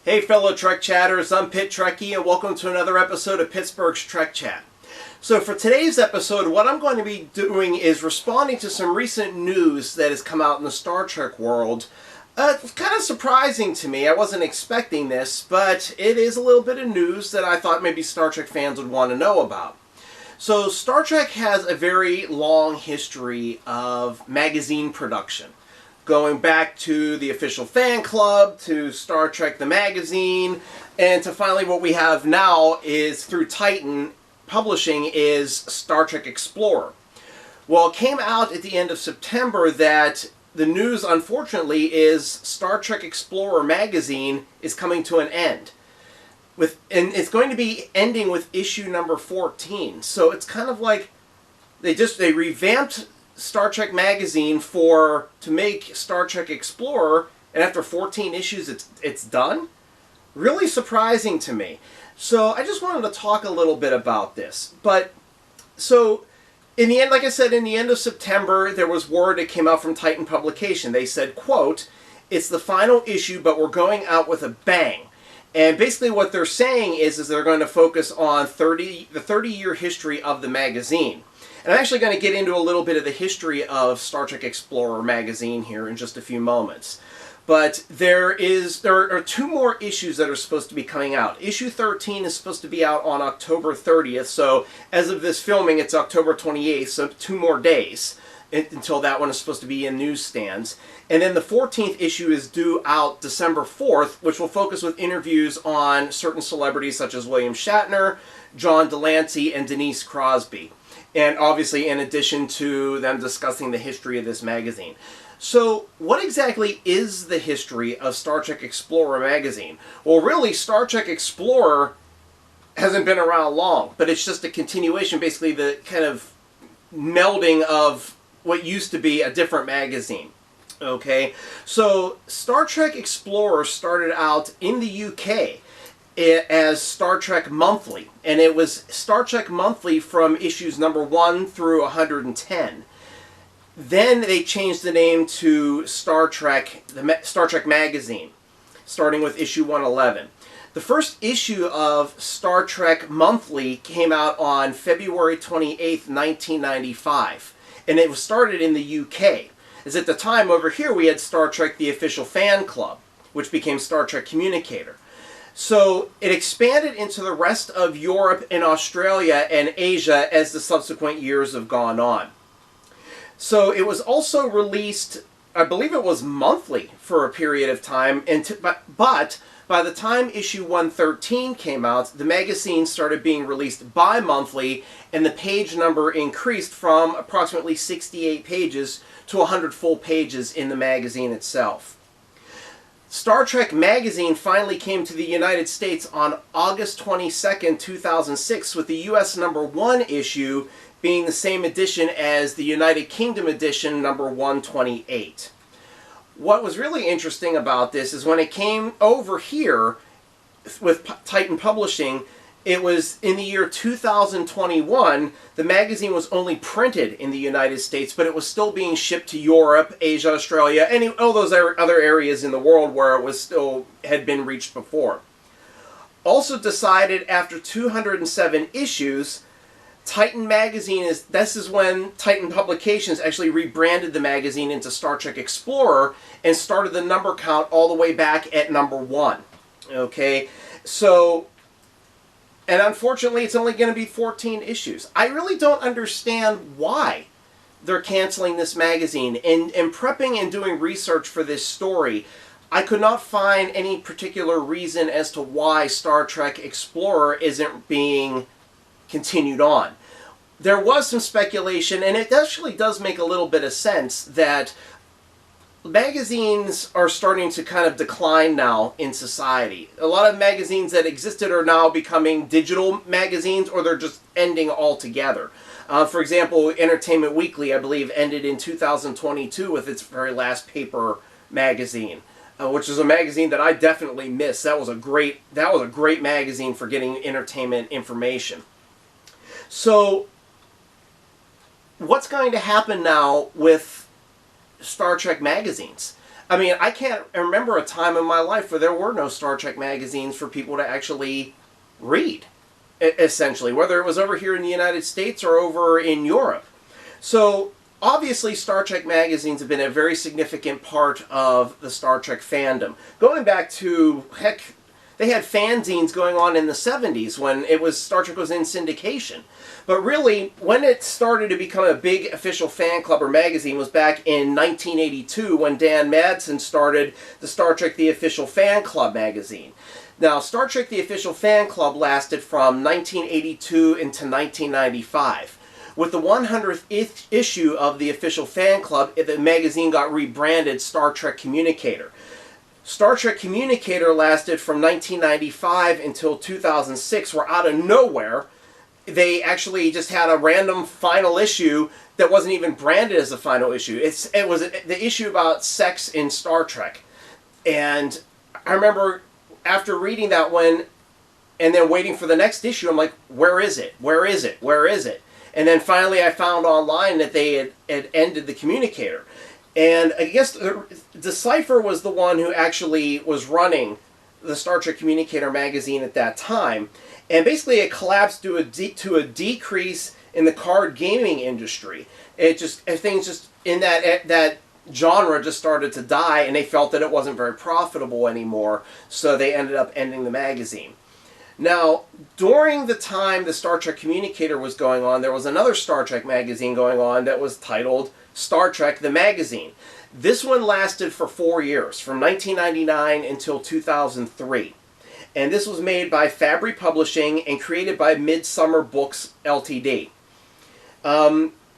Hey fellow Trek Chatters, I'm Pit Trekkie and welcome to another episode of Pittsburgh's Trek Chat. So for today's episode, what I'm going to be doing is responding to some recent news that has come out in the Star Trek world. It's kind of surprising to me. I wasn't expecting this, but it is a little bit of news that I thought maybe Star Trek fans would want to know about. So Star Trek has a very long history of magazine production, going back to the official fan club, to Star Trek the magazine, and to finally what we have now is through Titan Publishing is Star Trek Explorer. Well, it came out at the end of September that the news, unfortunately, is Star Trek Explorer magazine is coming to an end. And it's going to be ending with issue number 14. So it's kind of like they revamped Star Trek magazine to make Star Trek Explorer, and after 14 issues it's done? Really surprising to me. So I just wanted to talk a little bit about this. But so in the end, like I said, in the end of September, there was word that came out from Titan Publication. They said, quote, "It's the final issue, but we're going out with a bang." And basically what they're saying is they're going to focus on the 30-year history of the magazine. And I'm actually going to get into a little bit of the history of Star Trek Explorer magazine here in just a few moments. But there are two more issues that are supposed to be coming out. Issue 13 is supposed to be out on October 30th, so as of this filming it's October 28th, so 2 more days until that one is supposed to be in newsstands. And then the 14th issue is due out December 4th, which will focus with interviews on certain celebrities such as William Shatner, John Delancey, and Denise Crosby. And obviously in addition to them discussing the history of this magazine. So what exactly is the history of Star Trek Explorer magazine? Well, really, Star Trek Explorer hasn't been around long, but it's just a continuation, basically the kind of melding of what used to be a different magazine. Okay, so Star Trek Explorer started out in the UK as Star Trek Monthly, and it was Star Trek Monthly from issues number 1 through 110. Then they changed the name to Star Trek Magazine, starting with issue 111. The first issue of Star Trek Monthly came out on February 28th, 1995, and it was started in the UK. As at the time over here we had Star Trek the Official Fan Club, which became Star Trek Communicator. So it expanded into the rest of Europe and Australia and Asia as the subsequent years have gone on. So it was also released, I believe it was monthly for a period of time, but by the time issue 113 came out, the magazine started being released bi-monthly, and the page number increased from approximately 68 pages to 100 full pages in the magazine itself. Star Trek Magazine finally came to the United States on August 22nd, 2006, with the US number 1 issue being the same edition as the United Kingdom edition number 128. What was really interesting about this is when it came over here with Titan Publishing, it was in the year 2021, the magazine was only printed in the United States, but it was still being shipped to Europe, Asia, Australia, and all those other areas in the world where it was still had been reached before. Also decided after 207 issues, Titan Magazine this is when Titan Publications actually rebranded the magazine into Star Trek Explorer and started the number count all the way back at number 1. Okay, so, and unfortunately it's only going to be 14 issues. I really don't understand why they're canceling this magazine. And prepping and doing research for this story, I could not find any particular reason as to why Star Trek Explorer isn't being continued on. There was some speculation, and it actually does make a little bit of sense, that magazines are starting to kind of decline now in society. A lot of magazines that existed are now becoming digital magazines, or they're just ending altogether. For example, Entertainment Weekly, I believe, ended in 2022 with its very last paper magazine, which is a magazine that I definitely miss. That was a great magazine for getting entertainment information. So, what's going to happen now with Star Trek magazines? I mean, I can't remember a time in my life where there were no Star Trek magazines for people to actually read, essentially, whether it was over here in the United States or over in Europe. So, obviously, Star Trek magazines have been a very significant part of the Star Trek fandom. Going back to, heck, they had fanzines going on in the 70s when Star Trek was in syndication. But really, when it started to become a big official fan club or magazine was back in 1982 when Dan Madsen started the Star Trek The Official Fan Club magazine. Now, Star Trek The Official Fan Club lasted from 1982 into 1995. With the 100th issue of the Official Fan Club, the magazine got rebranded Star Trek Communicator. Star Trek Communicator lasted from 1995 until 2006, where out of nowhere, they actually just had a random final issue that wasn't even branded as a final issue. It was the issue about sex in Star Trek. And I remember after reading that one and then waiting for the next issue, I'm like, where is it? Where is it? Where is it? And then finally I found online that they had ended the Communicator. And I guess Decipher was the one who actually was running the Star Trek Communicator magazine at that time. And basically it collapsed to a decrease in the card gaming industry. Things just in that genre just started to die, and they felt that it wasn't very profitable anymore, so they ended up ending the magazine. Now, during the time the Star Trek Communicator was going on, there was another Star Trek magazine going on that was titled Star Trek the Magazine. This one lasted for 4 years, from 1999 until 2003. And this was made by Fabry Publishing and created by Midsummer Books Ltd.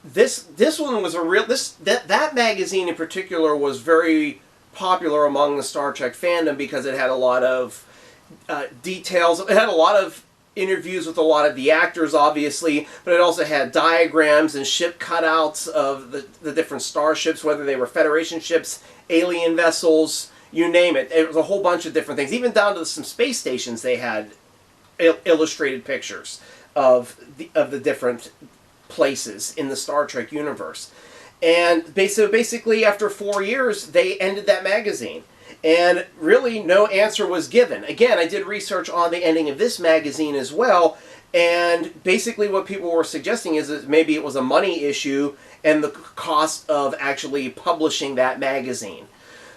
This one was that magazine in particular was very popular among the Star Trek fandom because it had a lot of details. It had a lot of interviews with a lot of the actors, obviously, but it also had diagrams and ship cutouts of the different starships, whether they were Federation ships, alien vessels, you name it. It was a whole bunch of different things. Even down to some space stations, they had illustrated pictures of the different places in the Star Trek universe. And basically, after 4 years, they ended that magazine. And really, no answer was given. Again, I did research on the ending of this magazine as well, and basically what people were suggesting is that maybe it was a money issue and the cost of actually publishing that magazine.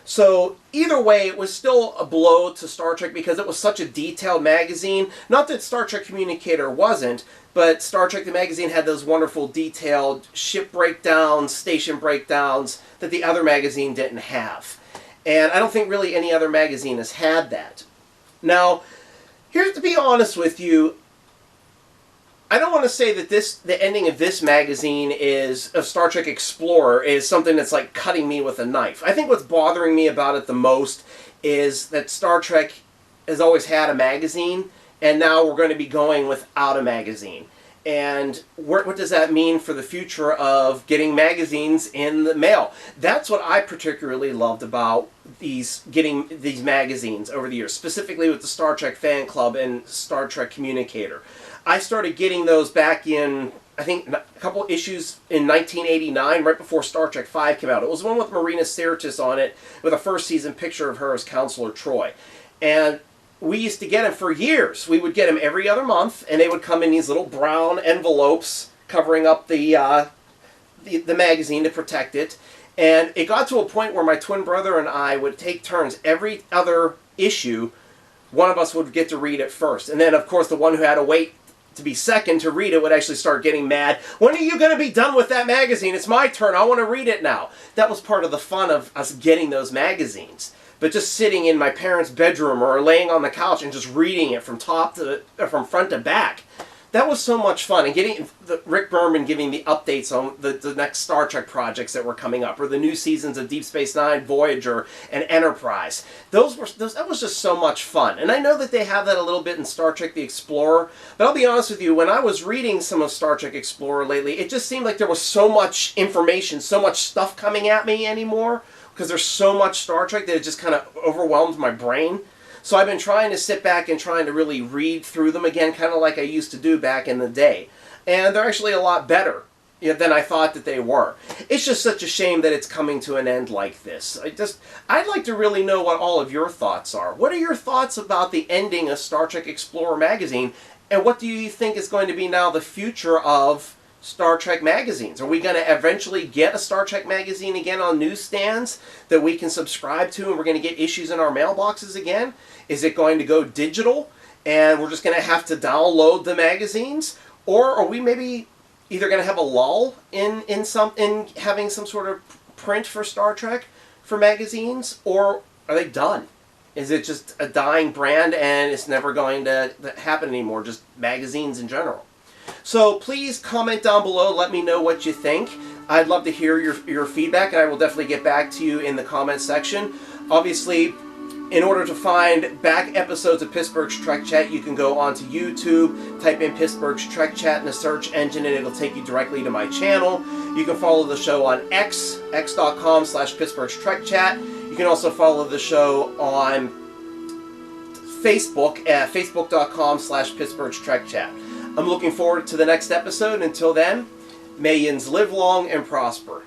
So either way, it was still a blow to Star Trek because it was such a detailed magazine. Not that Star Trek Communicator wasn't, but Star Trek the magazine had those wonderful detailed ship breakdowns, station breakdowns that the other magazine didn't have. And I don't think really any other magazine has had that. Now, here's to be honest with you, I don't want to say that the ending of this magazine of Star Trek Explorer is something that's like cutting me with a knife. I think what's bothering me about it the most is that Star Trek has always had a magazine, and now we're going to be going without a magazine. And what does that mean for the future of getting magazines in the mail? That's what I particularly loved about getting these magazines over the years, specifically with the Star Trek Fan Club and Star Trek Communicator. I started getting those back in, I think, a couple issues in 1989, right before Star Trek V came out. It was one with Marina Sirtis on it, with a first season picture of her as Counselor Troi. And we used to get them for years. We would get them every other month, and they would come in these little brown envelopes covering up the magazine to protect it. And it got to a point where my twin brother and I would take turns. Every other issue, one of us would get to read it first. And then, of course, the one who had to wait to be second to read it would actually start getting mad. When are you going to be done with that magazine? It's my turn. I want to read it now. That was part of the fun of us getting those magazines. But just sitting in my parents' bedroom or laying on the couch and just reading it from front to back, that was so much fun. And getting Rick Berman giving the updates on the next Star Trek projects that were coming up, or the new seasons of Deep Space Nine, Voyager, and Enterprise. That was just so much fun. And I know that they have that a little bit in Star Trek The Explorer, but I'll be honest with you, when I was reading some of Star Trek Explorer lately, it just seemed like there was so much information, so much stuff coming at me anymore, because there's so much Star Trek that it just kind of overwhelmed my brain. So I've been trying to sit back and trying to really read through them again, kind of like I used to do back in the day. And they're actually a lot better than I thought that they were. It's just such a shame that it's coming to an end like this. I'd like to really know what all of your thoughts are. What are your thoughts about the ending of Star Trek Explorer magazine, and what do you think is going to be now the future of Star Trek magazines? Are we going to eventually get a Star Trek magazine again on newsstands that we can subscribe to, and we're going to get issues in our mailboxes again? Is it going to go digital and we're just going to have to download the magazines? Or are we maybe either going to have a lull in having some sort of print for Star Trek for magazines, or are they done? Is it just a dying brand and it's never going to happen anymore, just magazines in general? So please comment down below, let me know what you think. I'd love to hear your feedback, and I will definitely get back to you in the comment section. Obviously, in order to find back episodes of Pittsburgh's Trek Chat, you can go onto YouTube, type in Pittsburgh's Trek Chat in the search engine, and it'll take you directly to my channel. You can follow the show on x.com/Pittsburgh's Trek Chat. You can also follow the show on Facebook at facebook.com/Pittsburgh's Trek Chat. I'm looking forward to the next episode. Until then, may yins live long and prosper.